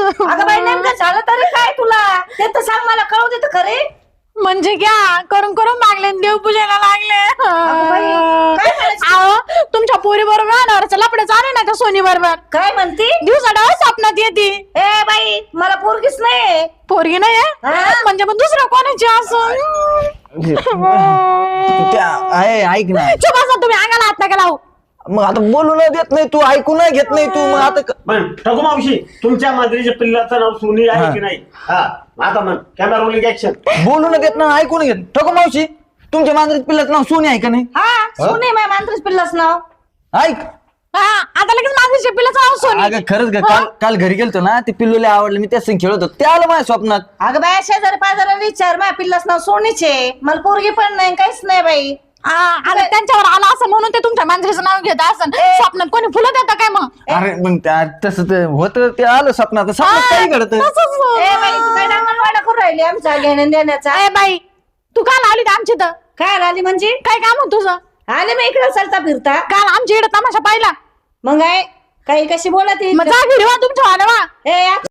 अगं बाई नेमकं झालं तरी काय तुला ते तर सांग मला कळू दे तर खरे म्हणजे क्या करून करून मागले देवपूजेला लागले बाई, काय म्हणायचं? अहो तुमच्या पोरी बरोबर लपडे चालू ना त्या सोनी बरोबर काय म्हणती दिवसा डाव स्वप्नात येते ए बाई मला पोरगीच नाही पोरगी नाही हा? म्हणजे मग दुसरं कोणाची असं आहे ऐक ना चुप असा तुम्ही अंगाला हात नका लावू मग आता बोलू न देत नाही तू ऐकू न घेत नाही तू मग आता पण ठगू मावशी तुमच्या मांजरीच्या पिल्लाचं नाव सोनी आहे की नाही हा आता म्हण कॅमेरा रोलिंग ऍक्शन बोलू न देत ना ऐकू न घेत ठको मावशी तुमच्या मांजरीत पिल्लाचं नाव सोनी आहे का नाही हा सुने माझ्या मांत्रिस पिल्लाच नाव ऐक हा आता लगेच माझं शेपीलाच नाव सोनी अगं खरंच ग काल घरी गेलतो ना ते पिल्लूला आवडलं मी त्याच खेळत होतो ते आलं माझ्या स्वप्नात अगं बाय शेजारी पाजाराला विचार माझ्या पिल्लाच नाव सोनीचे मला पोरगी पण नाही काहीच नाही बाई आता त्यांच्यावर आला असं म्हणून ते तुमच्या मांजरीचं नाव घेत असं स्वप्नात कोणी फुलं देतं काय मग अरे मग तसं ते होतं ते आलं स्वप्नात स्वप्नात काही घडत तसंच. ए बाई तू काय डांगणवाडा करून राहिली आमचा घेण्या देण्याचा ए बाई तू काल आली आमची तर काय आली म्हणजे काय काम होत तुझं आले मी इकडे चालता फिरता काल आमच्या इकडे तमाशा पाहिला मग काय काही कशी बोलत मग जा घरी वा तुमच्या वाला वा ए